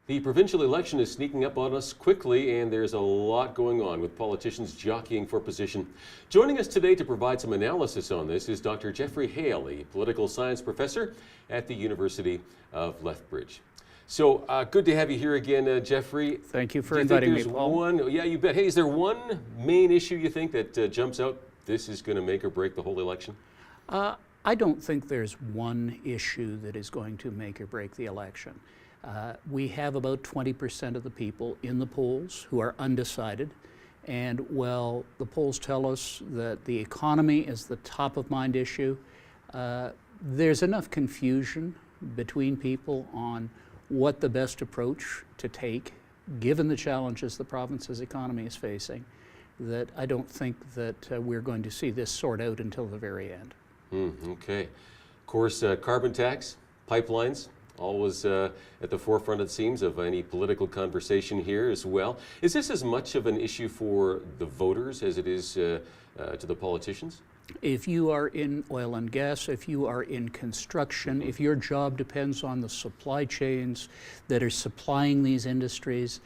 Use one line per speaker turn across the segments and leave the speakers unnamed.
The provincial election is sneaking up on us quickly, and there's a lot going on with politicians jockeying for position. Joining us today to provide some analysis on this is Dr. Geoffrey Hale, a political science professor at the University of Lethbridge. So good to have you here again, Geoffrey.
Thank you for inviting me,
Paul. Yeah, you bet. Hey, is there one main issue you think that jumps out? This is going to make or break the whole election?
I don't think there's one issue that is going to make or break the election. We have about 20% of the people in the polls who are undecided. And while the polls tell us that the economy is the top of mind issue, there's enough confusion between people on what the best approach to take, given the challenges the province's economy is facing, that I don't think that we're going to see this sort out until the very end.
Okay. Of course, carbon tax, pipelines, always at the forefront, it seems, of any political conversation here as well. Is this as much of an issue for the voters as it is to the politicians?
If you are in oil and gas, if you are in construction, if your job depends on the supply chains that are supplying these industries,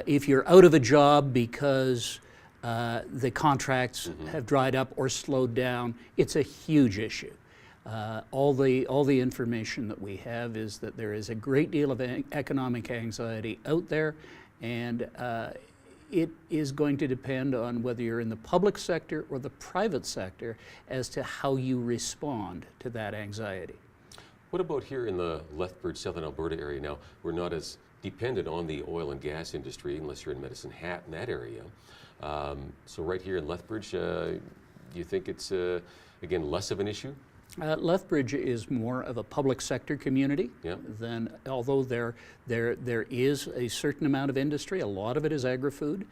if you're out of a job because the contracts have dried up or slowed down, it's a huge issue. All the information that we have is that there is a great deal of economic anxiety out there, and it is going to depend on whether you're in the public sector or the private sector as to how you respond to that anxiety.
What about here in the Lethbridge, Southern Alberta area? Now, we're not as dependent on the oil and gas industry unless you're in Medicine Hat in that area. So right here in Lethbridge, do you think it's, again, less of an issue?
Lethbridge is more of a public sector community than, although there is a certain amount of industry, a lot of it is agri-food.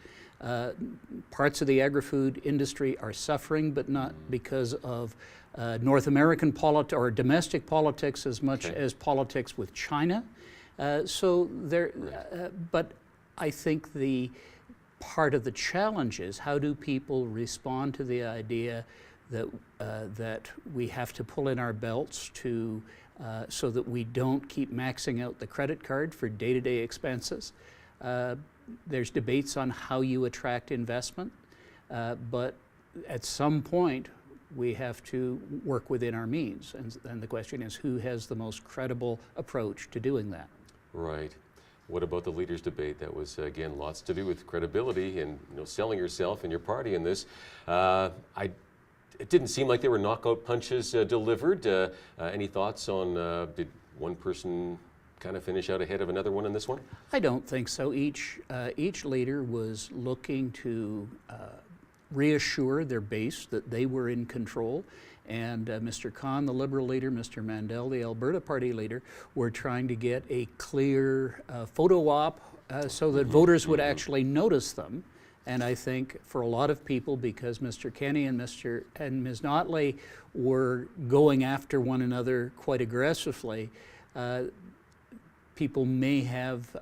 Parts of the agri-food industry are suffering, but not because of North American politics or domestic politics as much as politics with China. But I think the part of the challenge is how do people respond to the idea that we have to pull in our belts to so that we don't keep maxing out the credit card for day-to-day expenses. There's debates on how you attract investment, but at some point we have to work within our means, and the question is who has the most credible approach to doing that.
Right. What about the leaders' debate? That was, again, lots to do with credibility and selling yourself and your party in this. It didn't seem like there were knockout punches delivered. Any thoughts on did one person kind of finish out ahead of another one in this one?
I don't think so. Each leader was looking to reassure their base that they were in control. And Mr. Khan, the Liberal leader, Mr. Mandel, the Alberta Party leader, were trying to get a clear photo op so that voters would actually notice them. And I think for a lot of people, because Mr. Kenney and Ms. Notley were going after one another quite aggressively, people may have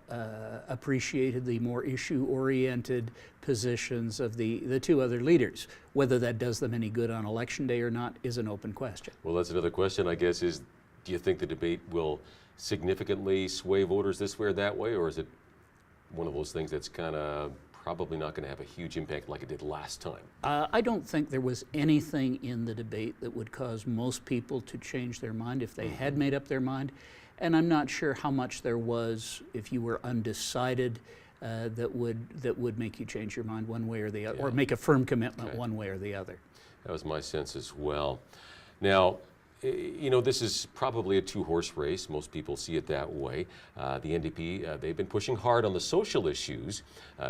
appreciated the more issue-oriented positions of the two other leaders. Whether that does them any good on election day or not is an open question.
Well, that's another question, I guess, is do you think the debate will significantly sway voters this way or that way, or is it one of those things that's kind of probably not going to have a huge impact like it did last time?
I don't think there was anything in the debate that would cause most people to change their mind if they had made up their mind. And I'm not sure how much there was, if you were undecided, that would make you change your mind one way or the other, or make a firm commitment one way or the other.
That was my sense as well. Now, this is probably a two-horse race. Most people see it that way. The NDP, they've been pushing hard on the social issues,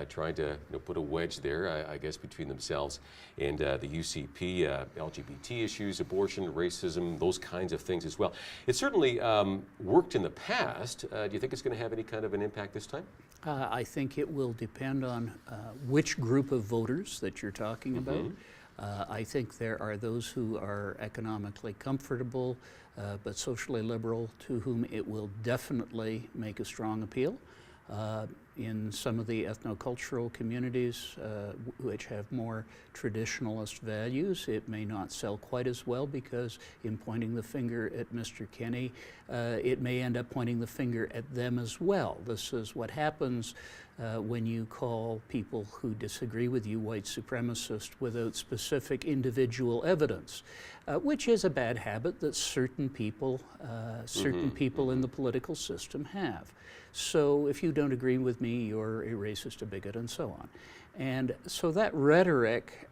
trying to put a wedge there, I guess, between themselves and the UCP, LGBT issues, abortion, racism, those kinds of things as well. It certainly worked in the past. Do you think it's going to have any kind of an impact this time?
I think it will depend on which group of voters that you're talking about. I think there are those who are economically comfortable but socially liberal to whom it will definitely make a strong appeal. in some of the ethnocultural communities which have more traditionalist values, it may not sell quite as well because in pointing the finger at Mr. Kenney, it may end up pointing the finger at them as well. This is what happens when you call people who disagree with you white supremacist without specific individual evidence, which is a bad habit that certain people in the political system have. So if you don't agree with me, you're a racist, a bigot, and so on. And so that rhetoric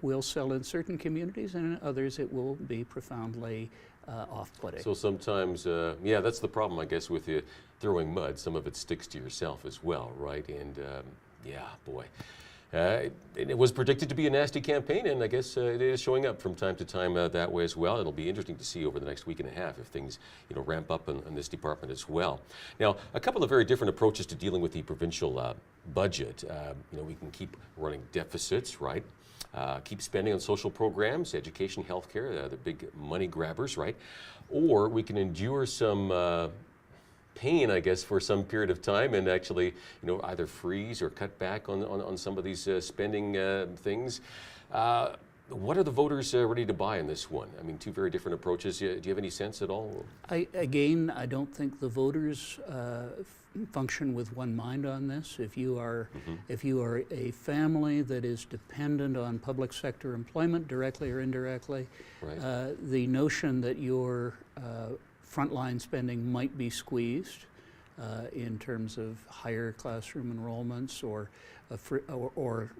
will sell in certain communities, and in others it will be profoundly off-putting.
So sometimes, yeah, that's the problem, I guess, with you throwing mud. Some of it sticks to yourself as well, right? And yeah, boy. It was predicted to be a nasty campaign, and I guess it is showing up from time to time that way as well. It'll be interesting to see over the next week and a half if things, ramp up in this department as well. Now, a couple of very different approaches to dealing with the provincial budget. We can keep running deficits, right? Keep spending on social programs, education, healthcare, the big money grabbers, right? Or we can endure some pain, I guess, for some period of time and actually, either freeze or cut back on some of these spending things. What are the voters ready to buy in this one? I mean, two very different approaches. Do you have any sense at all? I
don't think the voters function with one mind on this. If you are a family that is dependent on public sector employment, directly or indirectly, right. The notion that your frontline spending might be squeezed in terms of higher classroom enrollments or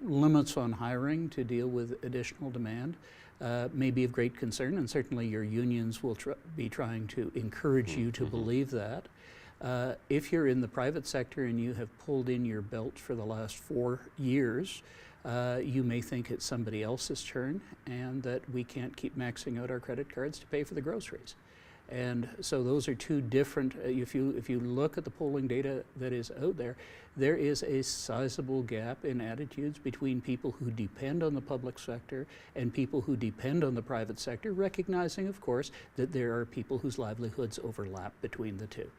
limits on hiring to deal with additional demand may be of great concern, and certainly your unions will be trying to encourage you to believe that. If you're in the private sector and you have pulled in your belt for the last 4 years, you may think it's somebody else's turn and that we can't keep maxing out our credit cards to pay for the groceries. And so those are two different, if you look at the polling data that is out there, there is a sizable gap in attitudes between people who depend on the public sector and people who depend on the private sector, recognizing, of course, that there are people whose livelihoods overlap between the two.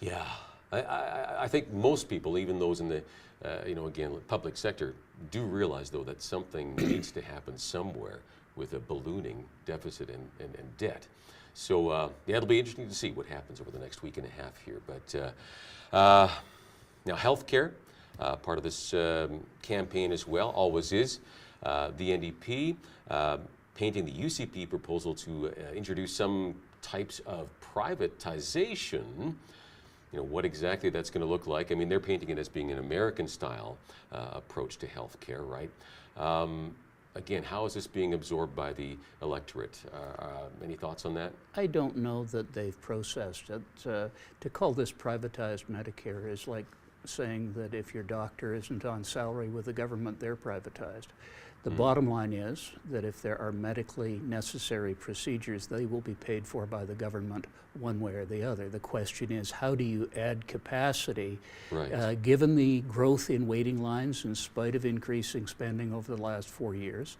Yeah, I think most people, even those in the, again, public sector, do realize, though, that something needs to happen somewhere with a ballooning deficit and debt. So, yeah, it'll be interesting to see what happens over the next week and a half here. But now, healthcare, part of this campaign as well, always is. The NDP painting the UCP proposal to introduce some types of privatization. What exactly that's going to look like. I mean, they're painting it as being an American-style approach to healthcare, right? Again, how is this being absorbed by the electorate? Any thoughts on that?
I don't know that they've processed it. To call this privatized Medicare is like saying that if your doctor isn't on salary with the government, they're privatized. The bottom line is that if there are medically necessary procedures, they will be paid for by the government one way or the other. The question is, how do you add capacity, right. Given the growth in waiting lines in spite of increasing spending over the last 4 years?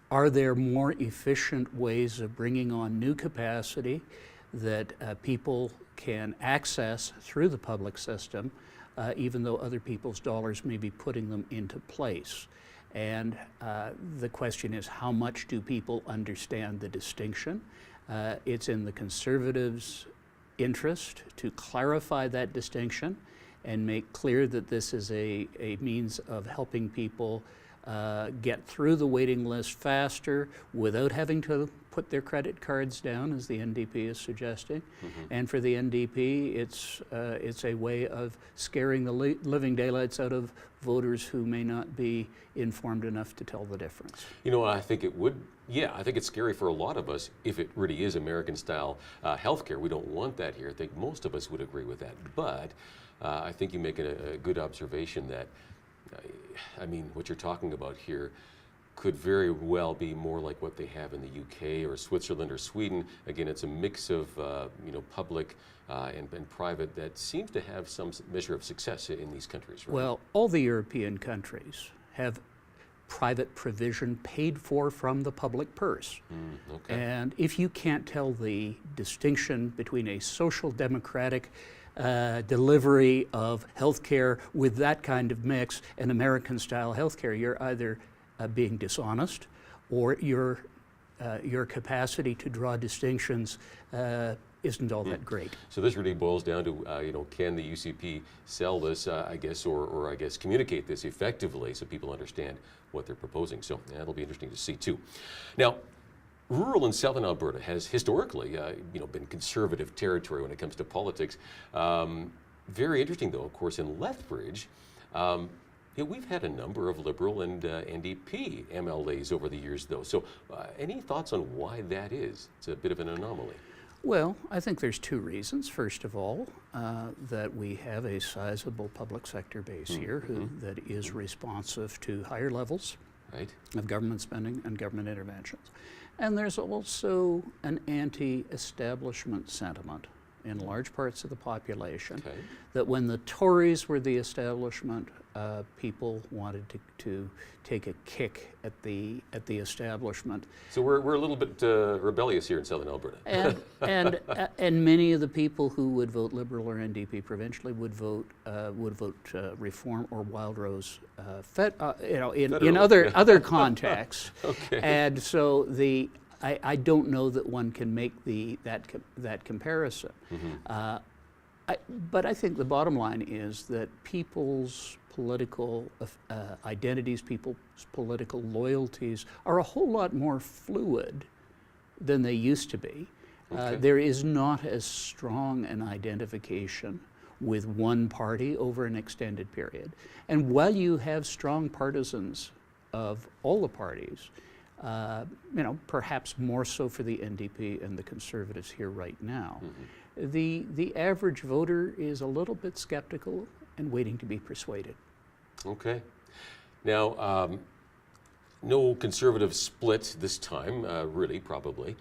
Are there more efficient ways of bringing on new capacity that people can access through the public system, even though other people's dollars may be putting them into place? And the question is, how much do people understand the distinction? It's in the Conservatives' interest to clarify that distinction and make clear that this is a means of helping people get through the waiting list faster without having to put their credit cards down, as the NDP is suggesting. And for the NDP, it's a way of scaring the living daylights out of voters who may not be informed enough to tell the difference.
I think it would. Yeah, I think it's scary for a lot of us if it really is American-style healthcare. We don't want that here. I think most of us would agree with that. But I think you make a good observation that, I mean, what you're talking about here could very well be more like what they have in the UK or Switzerland or Sweden. Again, it's a mix of public and private that seems to have some measure of success in these countries, right?
Well, all the European countries have private provision paid for from the public purse.
Okay.
And if you can't tell the distinction between a social democratic delivery of healthcare with that kind of mix and American-style healthcare, you're either being dishonest, or your capacity to draw distinctions isn't all that great.
So this really boils down to, can the UCP sell this, I guess, or I guess communicate this effectively so people understand what they're proposing. So that'll be interesting to see too. Now, rural and southern Alberta has historically, been conservative territory when it comes to politics. Very interesting, though, of course, in Lethbridge, we've had a number of Liberal and NDP MLAs over the years, though. So any thoughts on why that is? It's a bit of an anomaly.
Well, I think there's two reasons. First of all, that we have a sizable public sector base here that is responsive to higher levels of government spending and government interventions. And there's also an anti-establishment sentiment in large parts of the population that when the Tories were the establishment, people wanted to take a kick at the establishment.
So we're a little bit rebellious here in southern Alberta.
And many of the people who would vote Liberal or NDP provincially would vote Reform or Wildrose in other contexts. And so I don't know that one can make that comparison. But I think the bottom line is that people's political identities, people's political loyalties are a whole lot more fluid than they used to be. There is not as strong an identification with one party over an extended period. And while you have strong partisans of all the parties, perhaps more so for the NDP and the Conservatives here right now, the average voter is a little bit skeptical and waiting to be persuaded.
Okay. Now, no Conservative split this time, really, probably.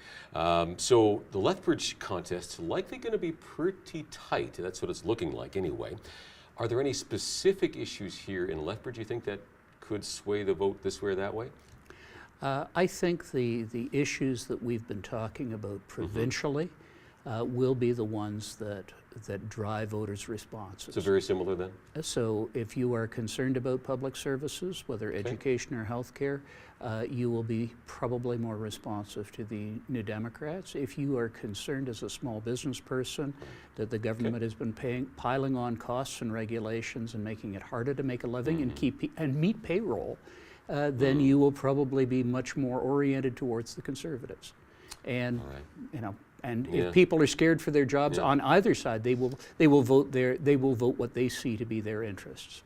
So the Lethbridge contest's likely going to be pretty tight. That's what it's looking like anyway. Are there any specific issues here in Lethbridge you think that could sway the vote this way or that way?
I think the issues that we've been talking about provincially will be the ones that drive voters' responses.
So very similar then?
So if you are concerned about public services, whether education or healthcare, you will be probably more responsive to the New Democrats. If you are concerned as a small business person that the government has been piling on costs and regulations and making it harder to make a living and meet payroll, then you will probably be much more oriented towards the Conservatives. And if people are scared for their jobs on either side, they will vote what they see to be their interests.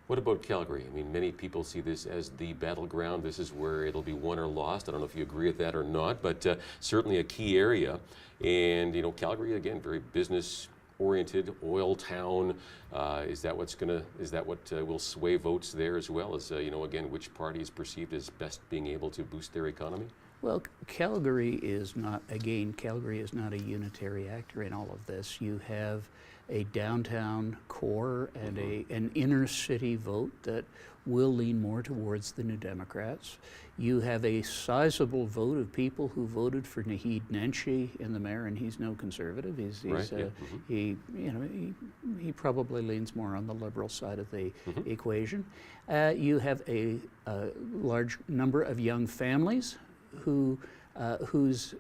What about Calgary? I mean, many people see this as the battleground. This is where it'll be won or lost. I don't know if you agree with that or not, but certainly a key area. And Calgary, again, very business-oriented, oil town. Is that what will sway votes there as well? As again, which party is perceived as best being able to boost their economy?
Well, Calgary is not a unitary actor in all of this. You have a downtown core and an inner city vote that will lean more towards the New Democrats. You have a sizable vote of people who voted for Naheed Nenshi in the mayor, and he's no Conservative. He probably leans more on the Liberal side of the equation. You have a large number of young families whose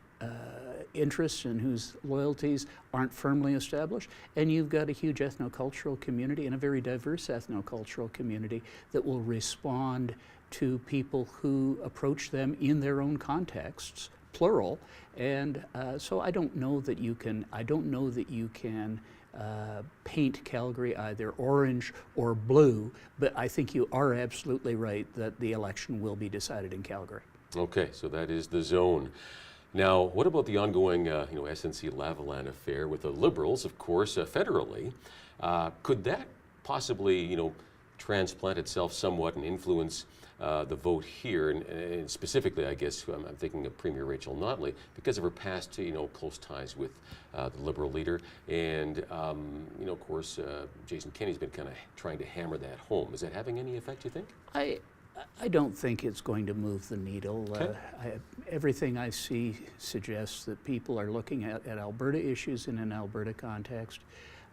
interests and whose loyalties aren't firmly established, and you've got a huge ethnocultural community and a very diverse ethnocultural community that will respond to people who approach them in their own contexts, plural. And so I don't know that you can paint Calgary either orange or blue, but I think you are absolutely right that the election will be decided in Calgary.
Okay, so that is the zone. Now, what about the ongoing, SNC-Lavalin affair with the Liberals, of course, federally? Could that possibly, transplant itself somewhat and influence the vote here? And specifically, I guess, I'm thinking of Premier Rachel Notley because of her past, close ties with the Liberal leader. And, of course, Jason Kenney's been kind of trying to hammer that home. Is that having any effect, you think?
I don't think it's going to move the needle. Everything I see suggests that people are looking at Alberta issues in an Alberta context.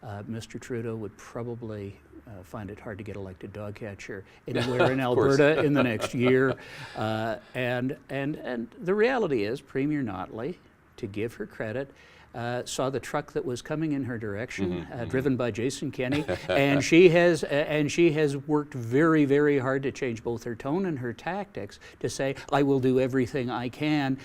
Mr. Trudeau would probably find it hard to get elected dog catcher anywhere in Alberta in the next year. And the reality is, Premier Notley, to give her credit, saw the truck that was coming in her direction, driven by Jason Kenney, and she has worked very, very hard to change both her tone and her tactics to say, I will do everything I can,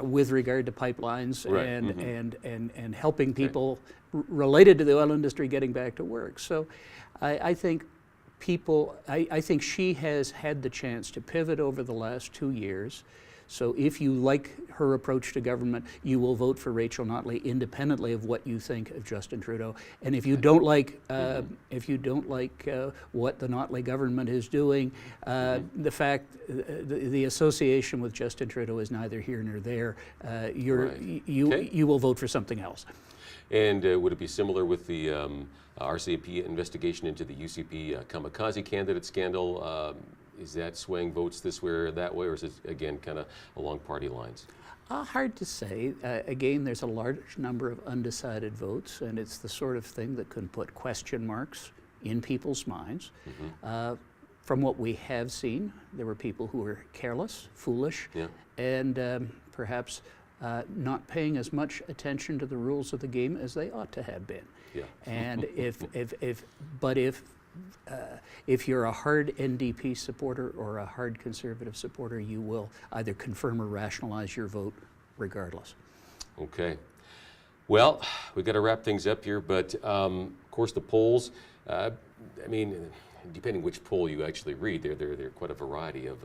with regard to pipelines and helping people related to the oil industry getting back to work. So, I think I think she has had the chance to pivot over the last 2 years. So if you like her approach to government, you will vote for Rachel Notley independently of what you think of Justin Trudeau. And if you don't like what the Notley government is doing, the association with Justin Trudeau is neither here nor there. You will vote for something else.
And would it be similar with the RCMP investigation into the UCP kamikaze candidate scandal? Is that swaying votes this way or that way, or is it, again, kind of along party lines?
Hard to say. Again, there's a large number of undecided votes, and it's the sort of thing that can put question marks in people's minds. From what we have seen, there were people who were careless, foolish, and perhaps not paying as much attention to the rules of the game as they ought to have been. And if you're a hard NDP supporter or a hard Conservative supporter, you will either confirm or rationalize your vote regardless.
Okay. Well, we've got to wrap things up here, but of course the polls, I mean, depending which poll you actually read, there are quite a variety of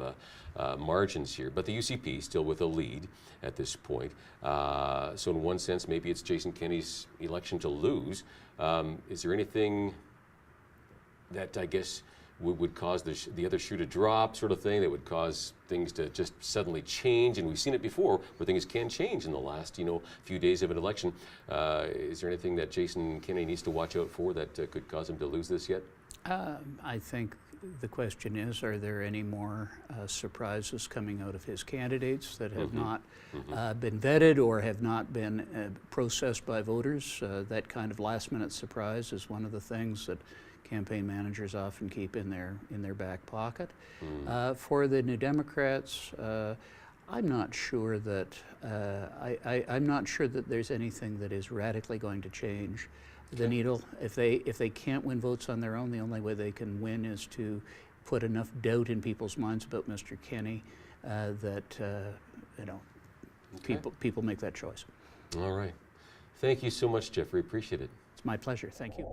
margins here. But the UCP still with a lead at this point. So in one sense, maybe it's Jason Kenney's election to lose. Is there anything that I guess would cause the other shoe to drop, sort of thing, that would cause things to just suddenly change? And we've seen it before where things can change in the last few days of an election. Is there anything that Jason Kenney needs to watch out for that could cause him to lose this yet?
I think the question is, are there any more surprises coming out of his candidates that have not been vetted or have not been processed by voters? That kind of last-minute surprise is one of the things that campaign managers often keep in their back pocket. For the New Democrats, I'm not sure that I'm not sure that there's anything that is radically going to change the needle. If they can't win votes on their own, the only way they can win is to put enough doubt in people's minds about Mr. Kenney that people make that choice.
All right. Thank you so much, Geoffrey. Appreciate it.
It's my pleasure. Thank you.